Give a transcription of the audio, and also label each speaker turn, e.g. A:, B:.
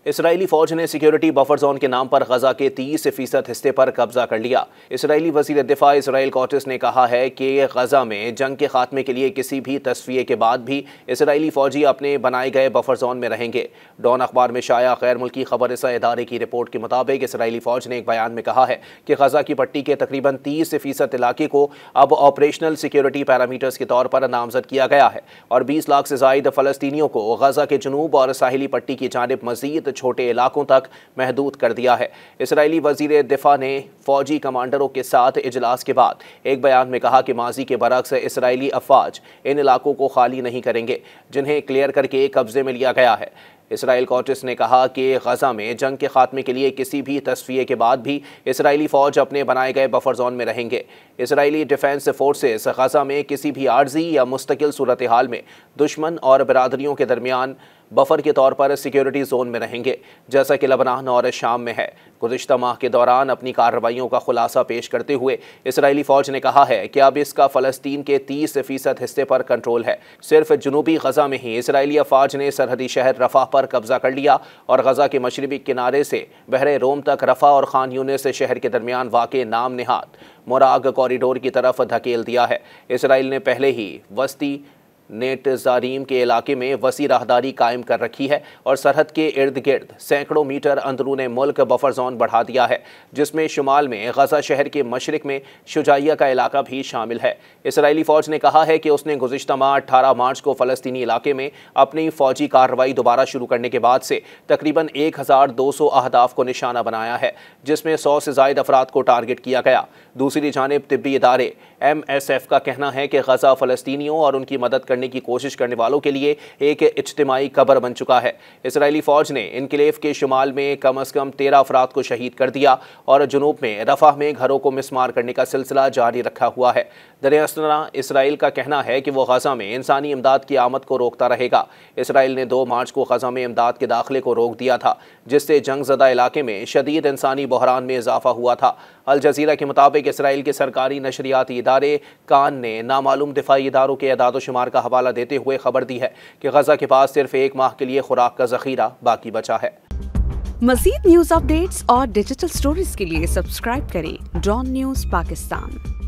A: Israeli फौज ने security buffer zone के नाम पर गजा के 30% हिस्से पर कब्जा कर लिया। इसराइली वजीर दिफा इसराइल कॉटिस ने कहा है कि गजा में जंग के खात्मे के लिए किसी भी तस्वीर के बाद भी इसराइली फौजी अपने बनाए गए बफर जोन में रहेंगे। डॉन अखबार में शाया गैर मुल्की खबररसा इदारे की रिपोर्ट के मुताबिक इसराइली फौज ने एक बयान में कहा है कि गजा की पट्टी के तकरीबन 30% इलाके को अब ऑपरेशनल सिक्योरिटी पैरामीटर्स के तौर पर नामजद किया गया है और 20 लाख से ज्यादा फलस्तीनियों को गजा के जनूब और साहिली पट्टी की जानिब मजीद छोटे इलाकों तक महदूद कर दिया है। इसराइली वजीर दिफा ने फौजी कमांडरों के साथ इजलास के बाद एक बयान में कहा कि माजी के बरक्स इसराइली अफवाज इन इलाकों को खाली नहीं करेंगे जिन्हें क्लियर करके कब्जे में लिया गया है। इसराइल कॉटिस ने कहा कि गजा में जंग के खात्मे के लिए किसी भी तस्वीर के बाद भी इसराइली फौज अपने बनाए गए बफर जोन में रहेंगे। इसराइली डिफेंस फोर्सेस गजा में किसी भी आर्जी या मुस्तकिल सूरत हाल में दुश्मन और बिरादरियों के दरमियान बफर के तौर पर सिक्योरिटी जोन में रहेंगे, जैसा कि लबनान और शाम में है। गुज़िश्ता माह के दौरान अपनी कार्रवाइयों का खुलासा पेश करते हुए इसराइली फौज ने कहा है कि अब इसका फ़लस्तीन के 30% हिस्से पर कंट्रोल है। सिर्फ जनूबी गजा में ही इसराइली अफवाज ने सरहदी शहर रफाह पर कब्जा कर लिया और गजा के मशरबी किनारे से बहरे रोम तक रफा और खान यूनिस शहर के दरमियान वाक़े नाम निहाद मुराग कॉरिडोर की तरफ धकेल दिया है। इसराइल ने पहले ही वस्ती नेट जारीम के इलाके में वसी राहदारी कायम कर रखी है और सरहद के इर्द गिर्द सैकड़ों मीटर अंदरून मुल्क बफर जोन बढ़ा दिया है, जिसमें शुमाल में गजा शहर के मशरिक में शुजाइया का इलाका भी शामिल है। इसराइली फौज ने कहा है कि उसने गुज़िश्ता माह 18 मार्च को फ़लस्तीनी इलाके में अपनी फौजी कार्रवाई दोबारा शुरू करने के बाद से तकरीबन 1200 अहदाफ को निशाना बनाया है, जिसमें 100 से ज़ायद अफराद को टारगेट किया गया। दूसरी जानिब तिब्बी इदारे MSF का कहना है कि गजा फ़लस्तीनियों और उनकी मदद करने की कोशिश करने वालों के लिए एक इज्तिमाई कब्र बन चुका है। इसराइली फौज ने इनक्लेव के शुमाल में कम अज़ कम 13 अफराद को शहीद कर दिया और जुनूब में रफाह में घरों को मिसमार करने का सिलसिला जारी रखा हुआ है। दरअसल इसराइल का कहना है कि वो गजा में इंसानी इमदाद की आमद को रोकता रहेगा। इसराइल ने 2 मार्च को गजा में इमदाद के दाखिले को रोक दिया था, जिससे जंगज़दा इलाके में शदीद इंसानी बहरान में इजाफा हुआ था। अल जज़ीरा के मुताबिक इसराइल के सरकारी नशरियाती इदारे कान ने नामालूम दिफाई इदारों के अदाद शुमार का हवाला देते हुए खबर दी है कि गजा के पास सिर्फ 1 माह के लिए खुराक का जखीरा बाकी बचा है।
B: मज़ीद न्यूज़ अपडेट्स और डिजिटल स्टोरीज के लिए सब्सक्राइब करें डॉन न्यूज़ पाकिस्तान।